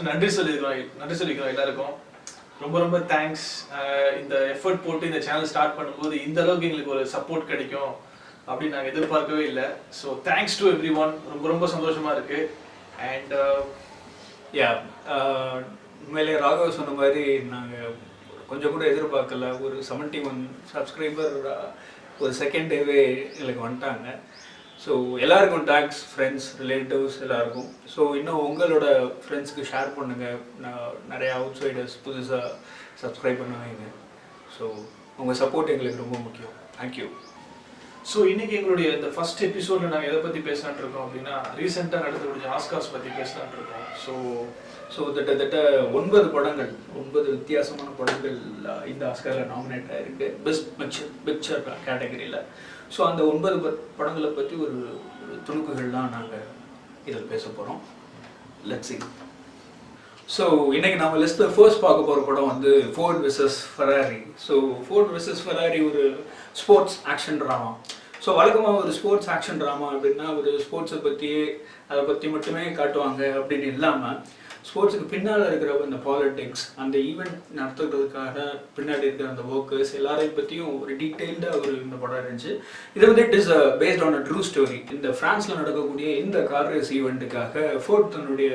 நன்றி சொல்லிக்கிறோம் எல்லாருக்கும். ரொம்ப ரொம்ப தேங்க்ஸ். இந்த எஃபர்ட் போட்டு இந்த சேனல் ஸ்டார்ட் பண்ணும்போது இந்த அளவுக்கு எங்களுக்கு ஒரு சப்போர்ட் கிடைக்கும் அப்படின்னு நாங்கள் எதிர்பார்க்கவே இல்லை. So thanks to every one. ரொம்ப ரொம்ப சந்தோஷமா இருக்கு. அண்ட் உண்மையிலே ராகவ் சொன்ன மாதிரி நாங்கள் கொஞ்சம் கூட எதிர்பார்க்கல. ஒரு 71 சப்ஸ்கிரைபர் ஒரு செகண்ட் டேவே எங்களுக்கு வந்துட்டாங்க. ஸோ எல்லாருக்கும் தேங்க்ஸ், ஃப்ரெண்ட்ஸ், ரிலேட்டிவ்ஸ் எல்லாருக்கும். ஸோ இன்னும் உங்களோட ஃப்ரெண்ட்ஸ்க்கு ஷேர் பண்ணுங்கள். நிறையா அவுட் சைடர்ஸ் புதுசாக சப்ஸ்கிரைப் பண்ணுவாங்க. ஸோ உங்கள் சப்போர்ட் எங்களுக்கு ரொம்ப முக்கியம். தேங்க்யூ. ஸோ இன்னைக்கு எங்களுடைய இந்த ஃபர்ஸ்ட் எபிசோடில் நாங்கள் எதை பற்றி பேசலான் இருக்கோம் அப்படின்னா, ரீசெண்டாக நடந்து முடிஞ்ச ஆஸ்கார்ஸ் பற்றி பேசலான் இருக்கோம். ஸோ கிட்டத்தட்ட 9 படங்கள், 9 வித்தியாசமான படங்கள் இந்த ஆஸ்காரில் நாமினேட் ஆகிருக்கு பெஸ்ட் பிக்சர் கேட்டகரியில். ஸோ அந்த 9 படங்களை பற்றி ஒரு துணுக்குகள் தான் நாங்கள் இதில் பேச போகிறோம். Let's see. ஸோ இன்றைக்கி நம்ம லிஸ்ட்டில் ஃபர்ஸ்ட் பார்க்க போகிற படம் வந்து Ford versus Ferrari. So Ford versus Ferrari ஒரு ஸ்போர்ட்ஸ் ஆக்ஷன் ட்ராமா. ஸோ வழக்கமாக ஒரு ஸ்போர்ட்ஸ் ஆக்ஷன் ட்ராமா அப்படின்னா ஒரு ஸ்போர்ட்ஸை பற்றியே அதை பற்றி மட்டுமே காட்டுவாங்க அப்படின்னு இல்லாமல் ஸ்போர்ட்ஸுக்கு பின்னால் இருக்கிற அந்த பாலிட்டிக்ஸ், அந்த ஈவெண்ட் நடத்துறதுக்காக பின்னாடி இருக்கிற அந்த ஒர்க்கர்ஸ் எல்லாரையும் பற்றியும் ஒரு டீட்டெயில்டாக ஒரு இந்த படம் இருந்துச்சு. இது வந்து it is based on a true story. இந்த ஃப்ரான்ஸில் நடக்கக்கூடிய இந்த கார் ரேஸ் ஈவெண்ட்டுக்காக ஃபோர்ட் தன்னுடைய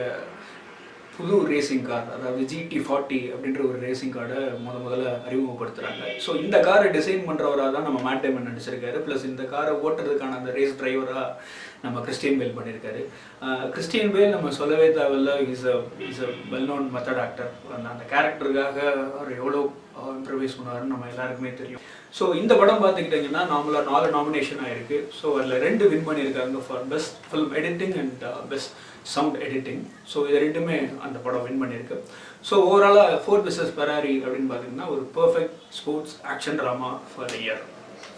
புது ரேசிங் கார், அதாவது GT40 அப்படின்ற ஒரு ரேசிங் கார்டை முதல்ல அறிமுகப்படுத்துகிறாங்க. ஸோ இந்த காரை டிசைன் பண்ணுறவராக தான் நம்ம மேட் டேமன் நடிச்சிருக்காரு. ப்ளஸ் இந்த காரை ஓட்டுறதுக்கான அந்த ரேஸ் டிரைவராக நம்ம கிறிஸ்டியன் பேல் பண்ணியிருக்காரு. கிறிஸ்டியன் பேல் நம்ம சொல்லவே தேவையில்ல, is a well known method actor. அந்த கேரக்டருக்காக அவர் எவ்வளோ இம்ப்ரவைஸ் பண்ணுவாருன்னு நம்ம எல்லாருக்குமே தெரியும். ஸோ இந்த படம் பார்த்துக்கிட்டிங்கன்னா நார்மலாக 4 நாமினேஷன் ஆகிருக்கு. ஸோ அதில் 2 வின் பண்ணியிருக்காங்க for best film editing and best sound editing. So இது 2மே அந்த படம் வின் பண்ணியிருக்கு. ஸோ ஓவராலாக ஃபோர்ட் வெர்சஸ் ஃபெராரி அப்படின்னு பார்த்தீங்கன்னா ஒரு perfect sports action drama for the year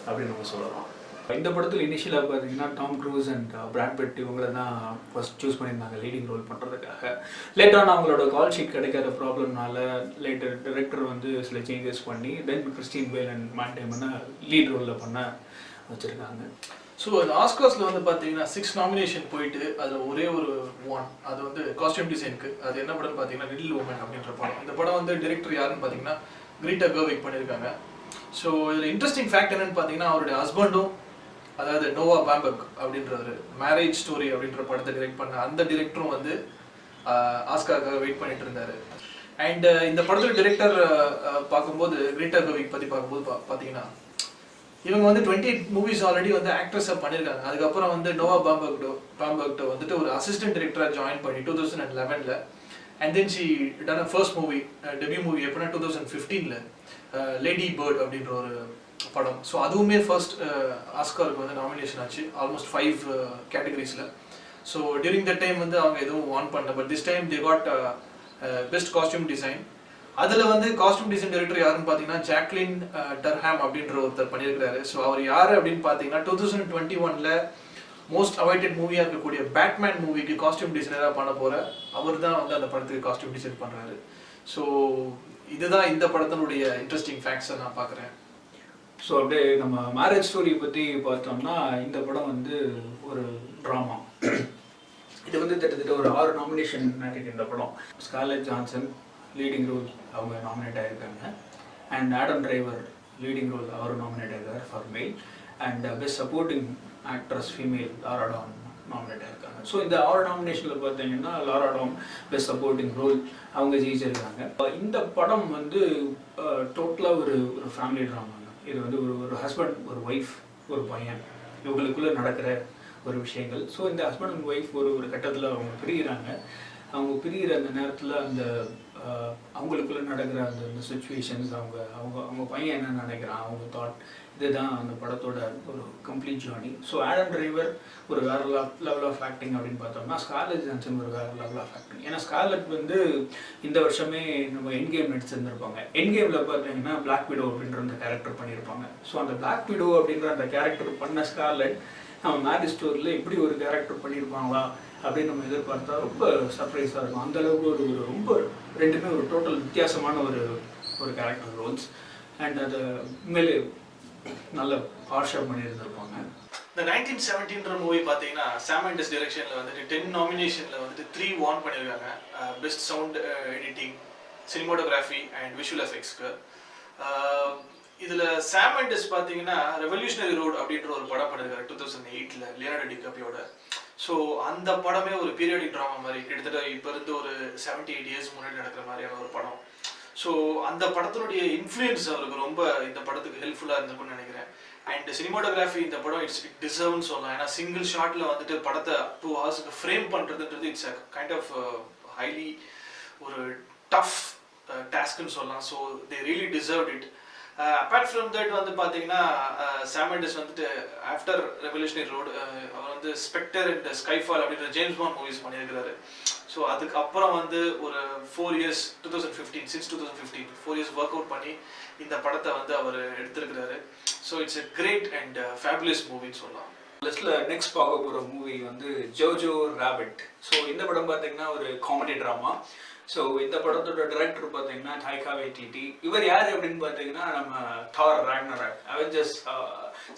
அப்படின்னு நம்ம சொல்லலாம். இந்த படத்தில் இனிஷியலாக பார்த்தீங்கன்னா Tom Cruise and Brad Pitt இவங்களை தான் ஃபர்ஸ்ட் சூஸ் பண்ணியிருந்தாங்க லீடிங் ரோல் பண்ணுறதுக்காக. லேட்டரான அவங்களோட கால் ஷீட் கிடைக்காத ப்ராப்ளம்னால லேட்டர் டிரெக்டர் வந்து சில சேஞ்சஸ் பண்ணி then Christian Bale and Matt டேமனை லீட் ரோலில் பண்ண வச்சுருக்காங்க. ஸோ அந்த ஆஸ்கார்ஸில் வந்து பார்த்தீங்கன்னா 6 நாமினேஷன் போயிட்டு அதில் ஒரே ஒரு 1 அது வந்து காஸ்டியூம் டிசைனுக்கு. அது என்ன படம்னு பார்த்தீங்கன்னா லிட்டில் உமன் அப்படின்ற படம். இந்த படம் வந்து டிரெக்டர் யாருன்னு பார்த்தீங்கன்னா கிரீட்டா கர்விக் பண்ணியிருக்காங்க. ஸோ இதில் இன்ட்ரெஸ்டிங் ஃபேக்ட் என்னன்னு பார்த்தீங்கன்னா அவருடைய ஹஸ்பண்டும், அதாவது நோவா பாம்பக் அப்படின்றது மேரேஜ் ஸ்டோரி அப்படின்ற படத்தை டிரெக்ட் பண்ண அந்த டிரெக்டரும் வந்து ஆஸ்கார்க்காக வெயிட் பண்ணிட்டு இருந்தாரு. அண்ட் இந்த படத்தில் டிரெக்டர் பார்க்கும்போது கிரீட்டா கர்விக் பற்றி பார்க்கும்போது பார்த்தீங்கன்னா இவங்க வந்து 28 மூவிஸ் ஆல்ரெடி வந்து ஆக்ட்ரஸாக பண்ணியிருக்காங்க. அதுக்கப்புறம் வந்து நோவா பாம்பக்ட்ட வந்துட்டு ஒரு அசிஸ்டன்ட் டிரெக்டராக ஜாயின் பண்ணி 2011ல். And then she done a first movie, debut movie எப்படின்னா 2015ல் லேடி பேர்ட் அப்படின்ற ஒரு படம். ஸோ அதுவுமே ஃபர்ஸ்ட் ஆஸ்காருக்கு வந்து நாமினேஷன் ஆச்சு ஆல்மோஸ்ட் 5 கேட்டகரிஸில். ஸோ டியூரிங் த டைம் வந்து அவங்க எதுவும் வான் பண்ணல. But this time they got best costume design. அதில் வந்து காஸ்டியூம் டிசைன் டைரக்டர் யாருன்னு பார்த்தீங்கன்னா ஜாக்லின் டர்ஹாம் அப்படின்ற ஒருத்தர் பண்ணியிருக்கிறாரு. ஸோ அவர் யார் அப்படின்னு பார்த்தீங்கன்னா 2021ல் மோஸ்ட் அவைட்டட் மூவியாக இருக்கக்கூடிய பேட்மேன் மூவிக்கு காஸ்டியூம் டிசைனராக பண்ண போகிற அவர் தான் வந்து அந்த படத்துக்கு காஸ்டியூம் டிசைன் பண்ணுறாரு. ஸோ இதுதான் இந்த படத்தினுடைய இன்ட்ரெஸ்டிங் ஃபேக்ட்ஸை நான் பார்க்குறேன். ஸோ அப்படியே நம்ம மேரேஜ் ஸ்டோரி பற்றி பார்த்தோம்னா இந்த படம் வந்து ஒரு ட்ராமா. இது வந்து கிட்டத்தட்ட ஒரு 6 நாமினேஷன் இருக்கு இந்த படம். ஸ்கார்லெட் ஜான்சன் லீடிங் ரோல் அவங்க நாமினேட் ஆகியிருக்காங்க. And Adam Driver leading role அவர் நாமினேட் ஆகிருக்கார் for male. And best supporting actress female Laura Dern nominate ஆகிருக்காங்க. ஸோ இந்த 6 நாமினேஷனில் பார்த்தீங்கன்னா Laura Dern best supporting role அவங்க ஜெயிச்சிருக்காங்க. இந்த படம் வந்து டோட்டலாக ஒரு ஃபேமிலி ட்ராமாங்க. இது வந்து ஒரு ஹஸ்பண்ட், ஒரு ஒய்ஃப், ஒரு பையன், இவங்களுக்குள்ளே நடக்கிற ஒரு விஷயங்கள். ஸோ இந்த ஹஸ்பண்ட் அண்ட் ஒய்ஃப் ஒரு கட்டத்தில் அவங்க பிரிகிறாங்க. அவங்க பிரிகிற அந்த நேரத்தில் அந்த அவங்களுக்குள்ளே நடக்கிற அந்த சுச்சுவேஷன்ஸ், அவங்க பையன் என்ன நினைக்கிறான், அவங்க தாட், இதுதான் அந்த படத்தோட ஒரு complete journey. So Adam driver ஒரு வேறு லெவல் ஆஃப் ஆக்டிங் அப்படின்னு பார்த்தோம்னா ஸ்கார்லெட் ஜான்சன் ஒரு வேறு லெவல் ஆஃப் ஆக்டிங். ஏன்னா ஸ்கார்லெட் வந்து இந்த வருஷமே நம்ம எண்ட் கேம் நடிச்சிருந்துருப்பாங்க. எண்ட் கேமில் பார்த்தீங்கன்னா பிளாக் விடோ அப்படின்ற அந்த கேரக்டர் பண்ணியிருப்பாங்க. ஸோ அந்த பிளாக் விடோ அப்படின்ற அந்த கேரக்டர் பண்ண ஸ்கார்லெட் நம்ம மேரேஜ் ஸ்டோரியில் இப்படி ஒரு கேரக்டர் பண்ணியிருப்பாங்களா அப்படின்னு நம்ம எதிர்பார்த்தா ரொம்ப சர்ப்ரைஸாக இருக்கும். அந்தளவுக்கு ஒரு ரொம்ப 2மே ஒரு டோட்டல் வித்தியாசமான ஒரு கேரக்டர் ரோல்ஸ். அண்ட் அதை உண்மையிலே நல்ல ஹார்ஷாக பண்ணியிருந்திருப்பாங்க. இந்த 1917ன்ற மூவி பார்த்தீங்கன்னா சாம் மெண்டஸ் டைரக்ஷனில் வந்துட்டு 10 நாமினேஷனில் வந்துட்டு 3 வான் பண்ணியிருக்காங்க. Best sound editing, cinematography and visual எஃபெக்ட்ஸ்க்கு. இதில் சாம் மெண்டஸ் பார்த்தீங்கன்னா ரெவல்யூஷனரி ரோட் அப்படின்ற ஒரு படம் பண்ணியிருக்காரு 2008ல் லியோனார்டோ டிகாப்ரியோட. ஸோ அந்த படமே ஒரு பீரியாடிக் ட்ராமா மாதிரி, கிட்டத்தட்ட இப்போ இருந்து ஒரு 78 இயர்ஸ் முன்னாடி நடக்கிற மாதிரியான ஒரு படம். ஸோ அந்த படத்தினுடைய இன்ஃப்ளூயன்ஸ் அவருக்கு ரொம்ப இந்த படத்துக்கு ஹெல்ப்ஃபுல்லாக இருந்திருக்கும்னு நினைக்கிறேன். அண்ட் சினிமாட்டோகிராஃபி இந்த படம் இட் டிசர்வ்னு சொல்லலாம். ஏன்னா சிங்கிள் ஷாட்டில் வந்துட்டு படத்தை 2 ஹவர்ஸுக்கு ஃப்ரேம் பண்ணுறதுன்றது it's a kind of highly ஒரு டஃப் டாஸ்க்னு சொல்லலாம். So they really deserved it. Apart from that வந்து பார்த்தீங்கன்னா சாம் மெண்டஸ் வந்துட்டு ஆஃப்டர் ரெவல்யூஷனரி ரோடு அவர் வந்து ஸ்பெக்டர் அண்ட் ஸ்கைஃபால் அப்படின்ற ஜேம்ஸ் பாண்ட் மூவிஸ் பண்ணியிருக்கிறாரு. ஸோ அதுக்கப்புறம் வந்து ஒரு 4 இயர்ஸ் 2015 4 இயர்ஸ் ஒர்க் அவுட் பண்ணி இந்த படத்தை வந்து அவர் எடுத்திருக்கிறாரு. So it's a great and fabulous மூவின்னு சொல்லலாம். லிஸ்ட்ல நெக்ஸ்ட் பார்க்க போகிற மூவி வந்து ஜோஜோ ராபிட். ஸோ இந்த படம் பார்த்தீங்கன்னா ஒரு காமெடி ட்ராமா. ஸோ இந்த படத்தோட டைரக்டர் பார்த்தீங்கன்னா டைகா வைட்டிட்டி. இவர் யார் அப்படின்னு பார்த்தீங்கன்னா நம்ம தார் ராக்னராக், அவெஞ்சர்ஸ்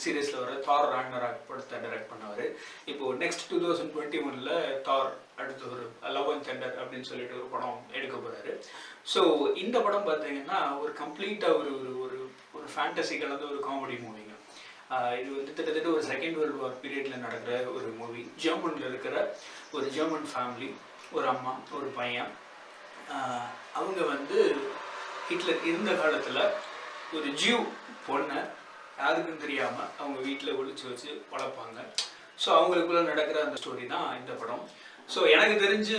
சீரீஸில் வர தார் ராக்னராக் படத்தை டைரக்ட் பண்ணவர். இப்போது நெக்ஸ்ட் 2021ல் தார் அடுத்து ஒரு லவ் அண்ட் தெண்டர் அப்படின்னு சொல்லிட்டு ஒரு படம் எடுக்க போகிறாரு. ஸோ இந்த படம் பார்த்தீங்கன்னா ஒரு கம்ப்ளீட்டாக ஒரு ஒரு ஒரு ஃபேண்டசி கலந்த ஒரு காமெடி மூவிங்க. இது வந்து கிட்டத்தட்ட ஒரு செகண்ட் வேர்ல்டு வார் பீரியடில் நடக்கிற ஒரு மூவி. ஜெர்மனில் இருக்கிற ஒரு ஜெர்மன் ஃபேமிலி, ஒரு அம்மா ஒரு பையன், அவங்க வந்து ஹிட்லர் இருந்த காலத்தில் ஒரு ஜியூ பொண்ணை யாருக்கும் தெரியாமல் அவங்க வீட்டில் ஒழிச்சு வச்சு வளர்ப்பாங்க. ஸோ அவங்களுக்குள்ள நடக்கிற அந்த ஸ்டோரி தான் இந்த படம். ஸோ எனக்கு தெரிஞ்சு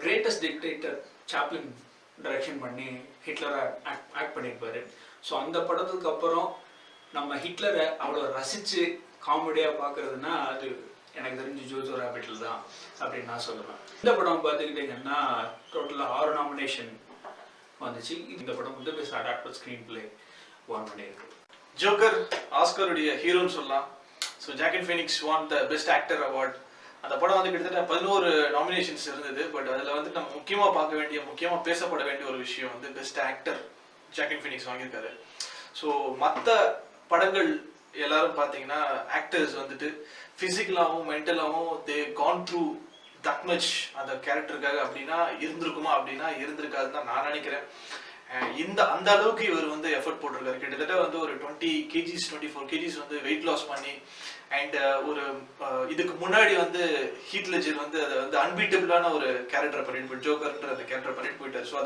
கிரேட்டஸ்ட் டிக்டேட்டர் சாப்ளின் டைரக்ஷன் பண்ணி ஹிட்லரை ஆக்ட் பண்ணியிருப்பாரு. ஸோ அந்த படத்துக்கு அப்புறம் நம்ம ஹிட்லரை அவ்வளோ ரசித்து காமெடியாக பார்க்குறதுனா அது எனக்கு தெரிஞ்சு ஜோஜோ ராபிட்டில் தான் அப்படின்னு நான் சொல்லுவேன். இந்த படம் பார்த்துக்கிட்டிங்கன்னா டோட்டலாக 6 நாமினேஷன் வந்துச்சு. இந்த படம் வந்து best adapted screenplay won பண்ணியிருக்கு. ஜோக்கர் ஆஸ்கருடைய ஹீரோன்னு சொல்லலாம். So Joaquin Phoenix won the best actor award. அந்த படம் வந்து கிட்டத்தட்ட 11 நாமினேஷன்ஸ் இருந்தது. பட் அதில் வந்து நம்ம முக்கியமாக பேசப்பட வேண்டிய ஒரு விஷயம் வந்து பெஸ்ட் ஆக்டர் ஜாக்கின் ஃபீனிக்ஸ் வாங்கியிருக்காரு. ஸோ மற்ற படங்கள் எல்லாரும் பார்த்தீங்கன்னா ஆக்டர்ஸ் வந்துட்டு ஃபிசிக்கலாகவும் மென்டலாகவும் தே கான் த்ரூ தட் மச் அந்த கேரக்டருக்காக அப்படின்னா இருந்திருக்குமா அப்படின்னா இருந்திருக்காதுன்னு தான் நான் நினைக்கிறேன். அந்த அளவுக்கு இவர் வந்து எஃபர்ட் போட்டிருக்காரு. கிட்டத்தட்ட வந்து ஒரு 24 kgs வந்து வெயிட் லாஸ் பண்ணி அண்ட் ஒரு இதுக்கு முன்னாடி வந்து ஹீத் லெட்ஜர் வந்து அதை வந்து அன்பீட்டபிளான ஒரு கேரக்டரை பண்ணிட்டு போய் ஜோக்கர்ன்ற அந்த கேரக்டர் பண்ணிட்டு போயிட்டார். ஸோ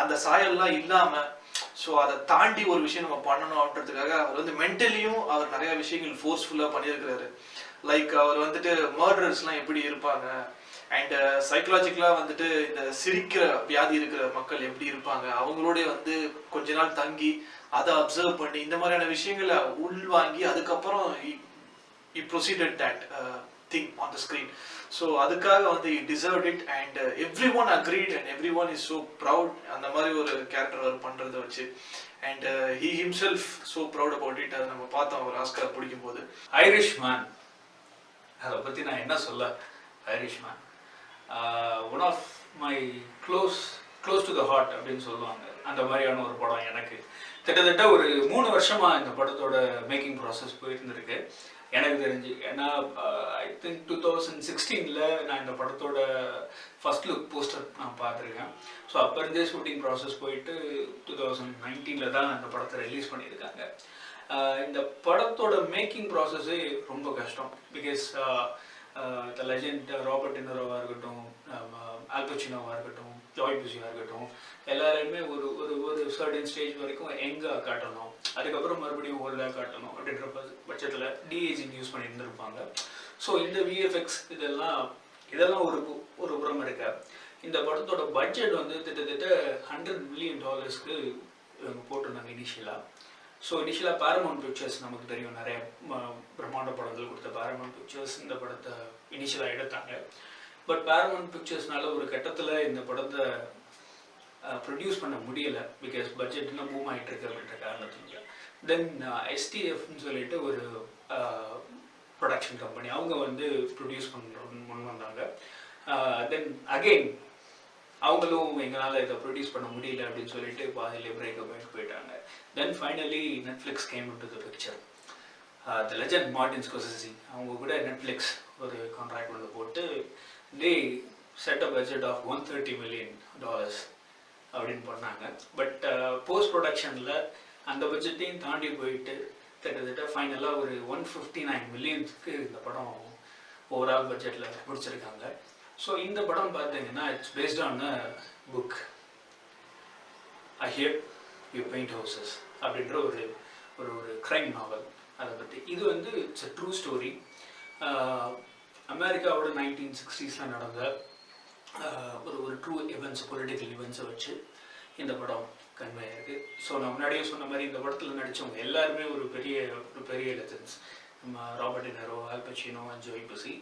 அந்த சாயல்லாம் இல்லாமல் ஸோ அதை தாண்டி ஒரு விஷயம் நம்ம பண்ணணும் அப்படின்றதுக்காக அவர் வந்து மென்டலியும் அவர் நிறைய விஷயங்கள் ஃபோர்ஸ்ஃபுல்லாக பண்ணியிருக்கிறாரு. லைக் அவர் வந்துட்டு மர்டரர்ஸ்லாம் எப்படி இருப்பாங்க அண்ட் சைக்கலாஜிக்கலாக வந்துட்டு இந்த சிரிக்கிற வியாதி இருக்கிற மக்கள் எப்படி இருப்பாங்க, அவங்களோட வந்து கொஞ்ச நாள் தங்கி அதை அப்சர்வ் பண்ணி இந்த மாதிரியான விஷயங்களை உள்வாங்கி அதுக்கப்புறம் he proceeded that thing on the screen. So அதுக்காக வந்து he deserved it and everyone agreed and everyone is so proud அந்த மாதிரி ஒரு கேரக்டர் அவர் பண்றதை வச்சு and he himself so proud about it. அதை நம்ம பார்த்தோம் அவர் ஆஸ்கார் பிடிக்கும் போது. ஐரிஷ் மேன், அதை பற்றி நான் என்ன சொல்ல. Irishman one of my close to the heart அப்படின்னு சொல்லுவாங்க. அந்த மாதிரியான ஒரு படம் எனக்கு கிட்டத்தட்ட ஒரு 3 வருஷமாக இந்த படத்தோட மேக்கிங் ப்ராசஸ் போயிருந்துருக்கு எனக்கு தெரிஞ்சு. ஏன்னா ஐ திங்க் 2016ல் நான் இந்த படத்தோட ஃபர்ஸ்ட் லுக் போஸ்டர் நான் பார்த்துருக்கேன். ஸோ அப்போ இருந்தே ஷூட்டிங் ப்ராசஸ் போயிட்டு 2019ல் தான் இந்த படத்தை ரிலீஸ் பண்ணியிருக்காங்க. இந்த படத்தோட மேக்கிங் ப்ராசஸே ரொம்ப கஷ்டம். பிகாஸ் த லெஜெண்ட் ராபர்ட் டினரோவாக இருக்கட்டும், ஆல்பச்சினோவாக இருக்கட்டும், ஜாய் புசியாக இருக்கட்டும், எல்லாருமே ஒரு ஒரு ஒரு சர்டன் ஸ்டேஜ் வரைக்கும் எங்காக காட்டணும், அதுக்கப்புறம் மறுபடியும் ஓல்டாக காட்டணும் அப்படின்ற பட்சத்தில் டிஏஜிங் யூஸ் பண்ணி இருந்திருப்பாங்க. ஸோ இந்த விஎஃப்எக்ஸ் இதெல்லாம் ஒரு புறம் இருக்க. இந்த படத்தோட பட்ஜெட் வந்து கிட்டத்தட்ட $100 மில்லியன் இவங்க போட்டிருந்தாங்க இனிஷியலாக. ஸோ இனிஷியலாக பேரமௌண்ட் பிக்சர்ஸ் நமக்கு தெரியும், நிறைய பிரம்மாண்ட படங்கள் கொடுத்த பேரமௌண்ட் பிக்சர்ஸ் இந்த படத்தை இனிஷியலாக எடுத்தாங்க. பட் பேரமௌண்ட் பிக்சர்ஸ்னால ஒரு கட்டத்தில் இந்த படத்தை ப்ரொடியூஸ் பண்ண முடியலை. பிகாஸ் பட்ஜெட் இன்னும் மூவ் ஆகிட்டு இருக்கு அப்படின்ற காரணத்துக்கு தென் எஸ்டிஎஃப்னு சொல்லிட்டு ஒரு ப்ரொடக்ஷன் கம்பெனி அவங்க வந்து ப்ரொடியூஸ் பண்ணுறோன்னு முன் வந்தாங்க. தென் அகெயின் அவங்களும் எங்களால் இதை ப்ரொடியூஸ் பண்ண முடியல அப்படின்னு சொல்லிட்டு பாதியிலே பிரேக்கப் ஆகிட்டு போயிட்டாங்க. Then finally Netflix came into the picture. The legend Martin Scorsese அவங்க கூட நெட்ஃப்ளிக்ஸ் ஒரு கான்ட்ராக்ட் வந்து போட்டு they set a budget of $130 million அப்படின்னு பண்ணாங்க. பட் போஸ்ட் ப்ரொடக்ஷனில் அந்த பட்ஜெட்டையும் தாண்டி போயிட்டு கிட்டத்தட்ட ஃபைனலாக ஒரு $159 million இந்த படம் ஓவரால் பட்ஜெட்டில் முடிச்சிருக்காங்க. ஸோ இந்த படம் பார்த்தீங்கன்னா it's based on a book I here you paint houses அப்படின்ற ஒரு ஒரு ஒரு க்ரைம் நாவல். அதை பற்றி இது வந்து இட்ஸ் அ ட்ரூ ஸ்டோரி. அமெரிக்காவோட 1960s நடந்த ஒரு ஒரு ட்ரூ இவெண்ட்ஸ், பொலிட்டிக்கல் இவெண்ட்ஸை வச்சு இந்த படம் கன்வே ஆயிருக்கு. ஸோ நான் முன்னாடியே சொன்ன மாதிரி இந்த படத்தில் நடித்தவங்க எல்லாருமே ஒரு பெரிய லெஜண்ட்ஸ். நம்ம Robert De Niro, Al Pacino, Joe Pesci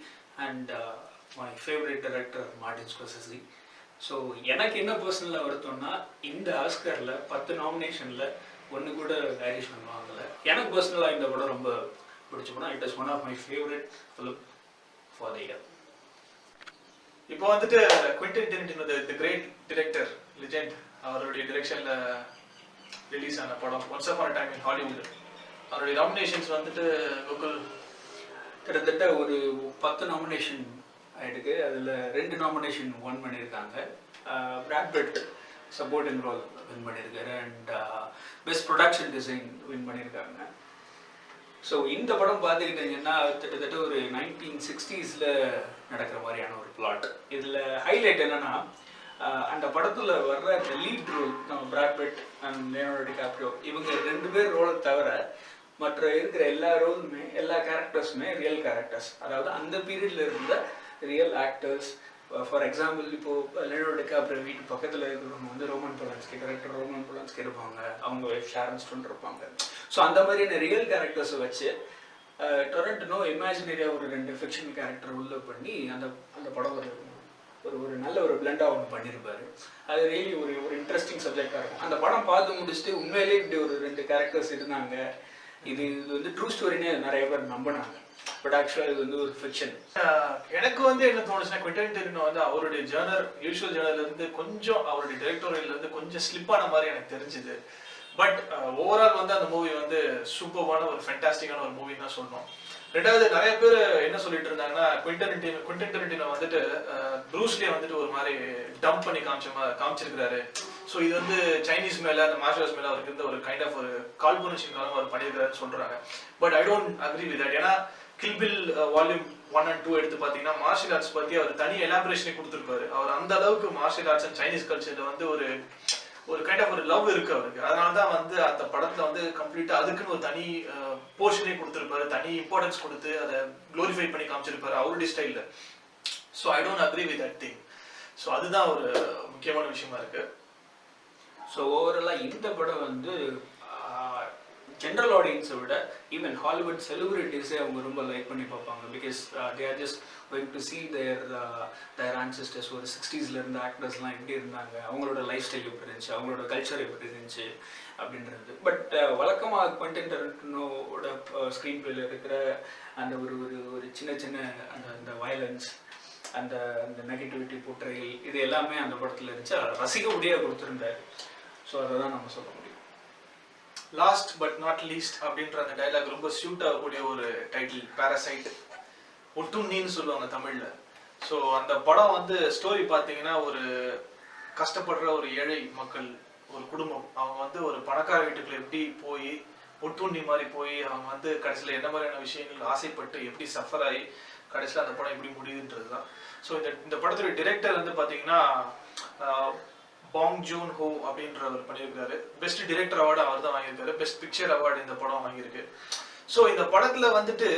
and my favourite director Martin Scorsese. So எனக்கு என்ன பர்சனலாக வருத்தம்னா இந்த ஆஸ்கரில் 10 நாமினேஷனில் ஒன்று கூட ஐரிஷ்மேன் வாங்கலை. எனக்கு பர்சனலாக இந்த படம் ரொம்ப பிடிச்ச படம். It is one of my favourite film for the year. இப்போ வந்துட்டு Quentin Tarantino the great director legend அவருடைய டிரெக்ஷன்ல ரிலீஸ் ஆன படம் once upon a time in Hollywood. அவருடைய நாமினேஷன்ஸ் வந்துட்டு கோகுல் கிட்டத்தட்ட ஒரு 10 நாமினேஷன் ஆயிருக்கு. அதில் 2 நாமினேஷன் ஒன் பண்ணியிருக்காங்க. Brad Pitt supporting role win பண்ணியிருக்காரு and best production design win பண்ணியிருக்காங்க. ஸோ இந்த படம் பார்த்துக்கிட்டிங்கன்னா கிட்டத்தட்ட ஒரு 1960s நடக்கிற மாதிரியான ஒரு பிளாட். இதில் ஹைலைட் என்னென்னா அந்த படத்தில் வர்ற அந்த லீட் ரோல் நம்ம Brad Pitt and Leonardo DiCaprio இவங்க 2 பேர் ரோலை தவிர மற்ற இருக்கிற எல்லா ரோலுமே எல்லா கேரக்டர்ஸுமே ரியல் கேரக்டர்ஸ். அதாவது அந்த பீரியடில் இருந்த ரியல் ஆக்டர்ஸ். ஃபார் எக்ஸாம்பிள் இப்போது லியோனார்டோ டிகாப்ரியோ வீட்டு பக்கத்தில் இருக்கிறவங்க வந்து Roman Polanski, director Roman Polanski இருப்பாங்க, அவங்க ஒய்ஃப் ஷாரன் ஸ்டோன் இருப்பாங்க. ஸோ அந்த மாதிரியான ரியல் கேரக்டர்ஸை வச்சு டொரண்டோ இமேஜினரியாக ஒரு 2 ஃபிக்ஷன் கேரக்டர் உள்ள பண்ணி அந்த அந்த படம் ஒரு நல்ல ஒரு பிளெண்டாக ஒன்று பண்ணியிருப்பாரு. அது ரியலி ஒரு இன்ட்ரெஸ்டிங் சப்ஜெக்டாக இருக்கும். அந்த படம் பார்த்து முடிச்சுட்டு உண்மையிலேயே இப்படி ஒரு 2 கேரக்டர்ஸ் இருந்தாங்க, இது வந்து ட்ரூ ஸ்டோரினே நிறைய பேர் நம்பினாங்க. பட் ஆக்சுவலாக இது வந்து ஒரு ஃபிக்ஷன். எனக்கு வந்து என்ன தோணுச்சுன்னா குவிண்டன் டெரண்டினோ வந்து அவருடைய யூஷுவல் ஜேர்னர்லேருந்து கொஞ்சம் அவருடைய டைரக்டோரியல்லேருந்து கொஞ்சம் ஸ்லிப்பான மாதிரி எனக்கு தெரிஞ்சுது. பட் ஓவரால் வந்து அந்த மூவி வந்து சூப்பர்வான ஒரு ஃபென்டாஸ்டிக்கான ஒரு மூவி தான் சொல்லணும். ரெண்டாவது நிறைய பேர் என்ன சொல்லிட்டு இருந்தாங்கன்னா குவிண்டன் டெரண்டினோ வந்துட்டு ப்ரூஸ்லியை வந்துட்டு ஒரு மாதிரி டம்ப் பண்ணி காமிச்சிருக்கிறாரு. ஸோ இது வந்து சைனீஸ் மேலே அந்த மார்ஷல் ஆர்ட்ஸ் மேலே அவருக்கு இருந்த ஒரு கைண்ட் ஆஃப் ஒரு கால்புனேஷன் காலம் அவர் பண்ணியிருக்காருன்னு சொல்றாங்க. But I don't agree with that. ஏன்னா கில்பில் வால்யூம் 1 and 2 எடுத்து பார்த்தீங்கன்னா மார்ஷல் ஆர்ட்ஸ் பற்றி அவர் தனி எலாபரேஷனே கொடுத்துருப்பாரு. அவர் அந்த அளவுக்கு மார்ஷல் ஆர்ட்ஸ் அண்ட் சைனீஸ் கல்ச்சரில் வந்து ஒரு கைண்ட் ஆஃப் ஒரு லவ் இருக்கு அவருக்கு. அதனால தான் வந்து அந்த படத்துல வந்து கம்ப்ளீட்டா அதுக்குன்னு ஒரு தனி போர்ஷனே கொடுத்துருப்பாரு, தனி இம்பார்ட்டன்ஸ் கொடுத்து அதை க்ளோரிஃபை பண்ணி காமிச்சிருப்பாரு அவருடைய ஸ்டைலில். So I don't agree with that thing. So அதுதான் ஒரு முக்கியமான விஷயமா இருக்கு. ஸோ ஓவராலாக இந்த படம் வந்து ஜென்ரல் ஆடியன்ஸை விட ஈவன் ஹாலிவுட் செலிபிரிட்டிஸே அவங்க ரொம்ப லைக் பண்ணி பார்ப்பாங்க. Because they are just going to see their ancestors. ஒரு 60s இருந்த ஆக்டர்ஸ்லாம் எப்படி இருந்தாங்க, அவங்களோட லைஃப் ஸ்டைல் எப்படி இருந்துச்சு, அவங்களோட கல்ச்சர் எப்படி இருந்துச்சு அப்படின்றது. பட் வழக்கமாக குவிண்டன் டெரண்டினோட ஸ்க்ரீன் பிளேல இருக்கிற அந்த ஒரு சின்ன அந்த வயலன்ஸ், அந்த நெகட்டிவிட்டி போர்ட்ரேயல், இது எல்லாமே அந்த படத்தில் இருந்துச்சு. ரசிக முடியாக கொடுத்துருந்தாரு. ஸோ அதை தான் நம்ம சொல்ல முடியும். லாஸ்ட் பட் நாட் லீஸ்ட் அப்படின்ற அந்த டைலாக் ரொம்ப சூட் ஆகக்கூடிய ஒரு டைட்டில், பாராசைட். ஒட்டுண்ணின்னு சொல்லுவாங்க தமிழ்ல. ஸோ அந்த படம் வந்து ஸ்டோரி பார்த்தீங்கன்னா ஒரு கஷ்டப்படுற ஒரு ஏழை மக்கள், ஒரு குடும்பம், அவங்க வந்து ஒரு பணக்கார வீட்டுக்குள்ள எப்படி போய் ஒட்டுண்ணி மாதிரி போய் அவங்க வந்து கடைசியில் என்ன மாதிரியான விஷயங்கள் ஆசைப்பட்டு எப்படி சஃபர் ஆகி கடைசியில் அந்த படம் எப்படி முடியுதுன்றது தான். ஸோ இந்த படத்துடைய டிரெக்டர் வந்து பார்த்தீங்கன்னா பாங் ஜூன் ஹோ அப்படின்றவர் பண்ணியிருக்காரு. பெஸ்ட் டிரெக்டர் அவார்டு அவர் தான் வாங்கியிருக்காரு. பெஸ்ட் பிக்சர் அவார்டு இந்த படம் வாங்கியிருக்கு. ஸோ இந்த படத்துல வந்துட்டு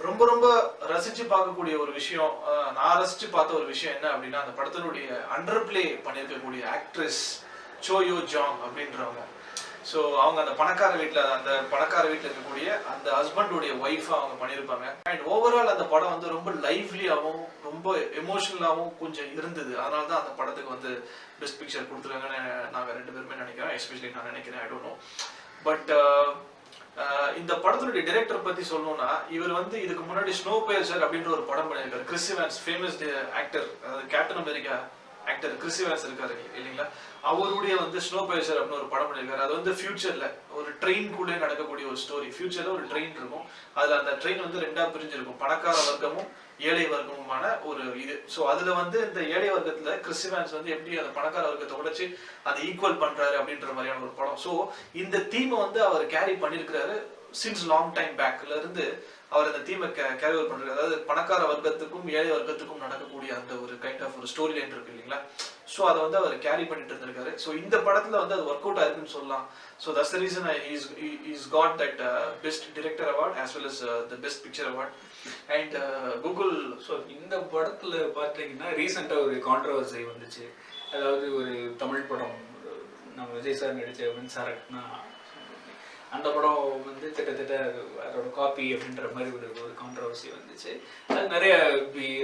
ரொம்ப ரொம்ப ரசிச்சு பார்க்கக்கூடிய ஒரு விஷயம், நான் ரசிச்சு பார்த்த ஒரு விஷயம் என்ன அப்படின்னா அந்த படத்தினுடைய அண்டர் பிளே பண்ணியிருக்கக்கூடிய ஆக்ட்ரஸ் சோயோ ஜாங் அப்படின்றவங்க. ஸோ அவங்க அந்த பணக்கார வீட்டில் இருக்கக்கூடிய அந்த ஹஸ்பண்டுடைய ஒய்ஃபா அவங்க பண்ணியிருப்பாங்க. அண்ட் ஓவரால் அந்த படம் வந்து ரொம்ப லைவ்லியாகவும் ரொம்ப எமோஷனலாகவும் கொஞ்சம் இருந்தது. அதனால தான் அந்த படத்துக்கு வந்து பெஸ்ட் பிக்சர் கொடுத்துருக்காங்கன்னு நாங்கள் 2 பேருமே நினைக்கிறோம். எஸ்பெஷலி நான் நினைக்கிறேன், ஐ டோன்ட் நோ. பட் இந்த படத்தினுடைய டைரக்டர் பத்தி சொல்லணும்னா இவர் வந்து இதுக்கு முன்னாடி ஸ்னோ பேசர் அப்படின்ற ஒரு படம் பண்ணியிருக்காரு. கிறிஸ் எவான்ஸ் ஃபேமஸ் ஆக்டர், அதாவது captain America actor Chris Evans இருக்காரு இல்லைங்களா, அவருடைய வந்து ஸ்னோ பேசர் அப்படின்னு ஒரு படம் பண்ணியிருக்காரு. அது வந்து ஃபியூச்சர்ல ஒரு ட்ரெயின் கூட நடக்கக்கூடிய ஒரு ஸ்டோரி. ஃபியூச்சர்ல ஒரு ட்ரெயின் இருக்கும், அதுல அந்த ட்ரெயின் வந்து 2ஆ பிரிஞ்சிருக்கும், பணக்கார வர்க்கமும் ஏழை வர்க்கமுமான ஒரு இது. ஸோ அதுல வந்து இந்த ஏழை வர்க்கத்துல கிறிஸ் எவான்ஸ் வந்து எப்படி அந்த பணக்கார வர்க்கத்தை உடைச்சு அதை ஈக்குவல் பண்றாரு அப்படின்ற மாதிரியான ஒரு படம். ஸோ இந்த தீமை வந்து அவர் கேரி பண்ணியிருக்கிறாரு சின்ஸ் லாங் டைம் பேக்ல இருந்து. அவர் அந்த தீமை கேரி ஓவர் பண்றாரு. அதாவது பணக்கார வர்க்கத்துக்கும் ஏழை வர்க்கத்துக்கும் நடக்கக்கூடிய அந்த ஒரு கைண்ட் ஆஃப் ஒரு ஸ்டோரி லைன் இருக்கு இல்லைங்களா, ஸோ அதை வந்து அவர் கேரி பண்ணிட்டு இருந்திருக்காரு. ஸோ இந்த படத்துல வந்து அது ஒர்க் அவுட் ஆயிருக்குன்னு சொல்லலாம். So that's the reason is got that best director award as well as the best picture award and Google. ஸோ இந்த படத்துல பார்த்தீங்கன்னா ரீசெண்டாக ஒரு கான்ட்ரவர்சி வந்துச்சு. அதாவது ஒரு தமிழ் படம் நம்ம விஜய் சார் நடித்த மின்சாரக்னா அந்த படம் வந்து கிட்டத்தட்ட அதோட காப்பி அப்படின்ற மாதிரி ஒரு கான்ட்ரவர்சி வந்துச்சு. அது நிறைய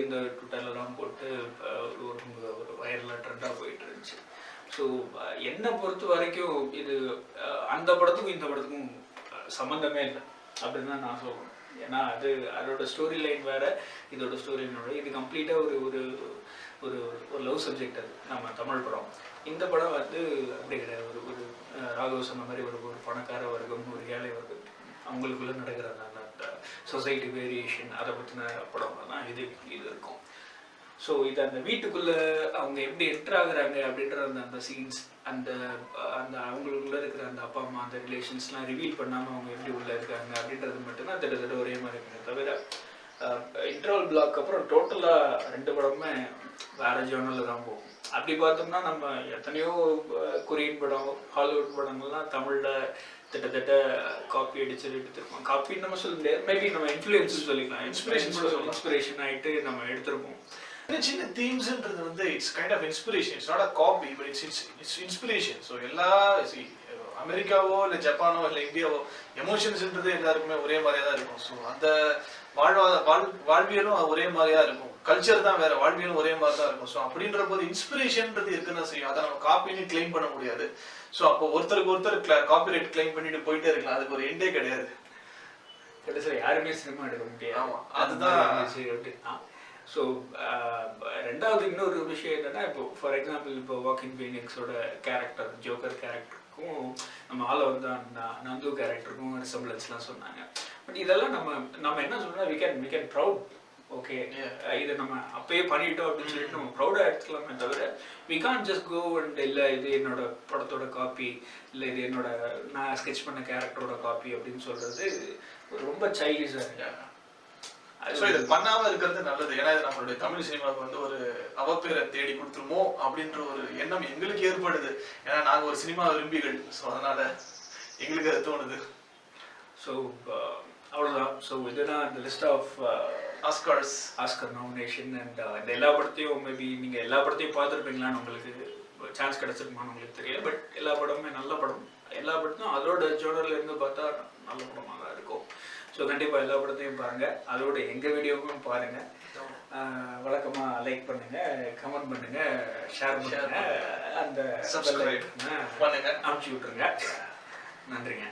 இந்த ட்விட்டர்லாம் போட்டு ஒரு வைரலாக ட்ரெண்டாக போயிட்டு இருந்துச்சு. ஸோ என்னை பொறுத்த வரைக்கும் இது அந்த படத்துக்கும் இந்த படத்துக்கும் சம்மந்தமே இல்லை அப்படின்னு தான் நான் சொல்லுவேன். ஏன்னா அதோட ஸ்டோரி லைன் வேற, இதோட ஸ்டோரி லைனோட இது கம்ப்ளீட்டாக ஒரு ஒரு ஒரு ஒரு லவ் சப்ஜெக்ட். அது நம்ம தமிழ் படம். இந்த படம் வந்து அப்படி கிடையாது. ஒரு ஒரு ராகவ் சொன்ன மாதிரி ஒரு ஒரு பணக்கார வர்க்கம், ஒரு ஏழை வர்க்கம், அவங்களுக்குள்ள நடக்கிற அந்த சொசைட்டி வேரியேஷன் அதை பற்றின படம் தான் இது இருக்கும். ஸோ இது அந்த வீட்டுக்குள்ளே அவங்க எப்படி என்ட்ரு ஆகுறாங்க அப்படின்ற அந்த சீன்ஸ், அந்த அந்த அவங்களுக்குள்ள இருக்கிற அந்த அப்பா அம்மா அந்த ரிலேஷன்ஸ்லாம் ரிவீல் பண்ணாமல் அவங்க எப்படி உள்ளே இருக்காங்க அப்படின்றது மட்டும்தான் திட்டத்தட்ட ஒரே மாதிரி இருக்குங்க. தவிர இன்டர்வல் பிளாக் அப்புறம் டோட்டலாக 2 படமுமே வேற ஜோனலில் தான் போகும். அப்படி பார்த்தோம்னா நம்ம எத்தனையோ கொரியன் படம், ஹாலிவுட் படங்கள்லாம் தமிழில் கிட்டத்தட்ட காப்பி அடிச்சு எடுத்திருப்போம். காப்பின்னு நம்ம சொல்ல முடியாது, மேபி நம்ம இன்ஃப்ளூயன்ஸ் சொல்லிக்கலாம், இன்ஸ்பிரேஷன் ஆகிட்டு நம்ம எடுத்திருப்போம். சின்ன தீம்ஸ்ன்றது வந்து it's kind of inspiration. It's not a copy but it's inspiration. So எல்லா அமெரிக்காவோ இல்லை ஜப்பானோ இல்லை இந்தியாவோ எமோஷன்ஸ்ன்றது எல்லாருக்குமே ஒரே மாதிரியா தான் இருக்கும். ஸோ அந்த வாழ்வியலும் ஒரே மாதிரியா இருக்கும். கல்ச்சர் தான் வேற, வாழ்வியலும் ஒரே மாதிரி தான் இருக்கும். ஸோ அப்படின்ற போது இன்ஸ்பிரேஷன்ன்றது இருக்குன்னு செய்யும். அதை நம்ம காப்பின்னு கிளைம் பண்ண முடியாது. ஸோ அப்போ ஒருத்தருக்கு ஒருத்தர் காப்பிரைட் கிளைம் பண்ணிட்டு போயிட்டே இருக்கலாம். அதுக்கு ஒரு எண்டே கிடையாது. சார் யாருமே சினிமா எடுக்க முடியாது. ஆமாம், அதுதான் அப்படின்னா. ஸோ ரெண்டாவது இன்னொரு விஷயம் என்னன்னா, இப்போ ஃபார் எக்ஸாம்பிள் இப்போ வாக்கிங் ஃபீனிக்ஸோட கேரக்டர், ஜோக்கர் கேரக்டருக்கும் நம்ம ஆளை வந்து நந்து கேரக்டருக்கும் ரிசம்பிளன்ஸ்லாம் சொன்னாங்க. பட் இதெல்லாம் நம்ம என்ன சொல்றோம்னா வி கேன் ப்ரௌட். ஓகே, இதை நம்ம அப்பயே பண்ணிட்டோம் அப்படின்னு சொல்லிட்டு நம்ம ப்ரௌடாக எடுத்துக்கலாமே தவிர we can't just go and இல்லை இது என்னோட படத்தோட காப்பி, இல்லை இது என்னோட நான் ஸ்கெட்ச் பண்ண கேரக்டரோட காப்பி அப்படின்னு சொல்றது ரொம்ப சைல்டிஷாக இருக்கு. ஸோ இது பண்ணாமல் இருக்கிறது நல்லது. ஏன்னா இது நம்மளுடைய தமிழ் சினிமாவுக்கு வந்து ஒரு அவப்பேரை தேடி கொடுத்துருமோ அப்படின்ற ஒரு எண்ணம் எங்களுக்கு ஏற்படுது. ஏன்னா நாங்கள் ஒரு சினிமா விரும்பிகள். ஸோ அதனால எங்களுக்கு அது தோணுது. ஸோ அவ்வளோதான். ஸோ இதுதான் இந்த list of Oscar nomination. And இந்த எல்லா படத்தையும் மேபி நீங்கள் எல்லா படத்தையும் பார்த்துருப்பீங்களான்னு உங்களுக்கு சான்ஸ் கிடச்சிருக்குமான்னு உங்களுக்கு தெரியல. பட் எல்லா படமுமே நல்ல படம். எல்லா படத்தையும் அதோட ஜோனர்ல இருந்து பார்த்தா நல்ல படமாக தான் இருக்கும். ஸோ கண்டிப்பாக எல்லா படத்தையும் பாருங்கள். அதோட எங்கள் வீடியோவும் பாருங்கள். வழக்கமாக லைக் பண்ணுங்கள், கமெண்ட் பண்ணுங்கள், ஷேர் பண்ணுங்கள், அந்த சப்ஸ்கிரைப் பண்ணுங்கள், அனுப்பிச்சி விட்ருங்க. நன்றிங்க.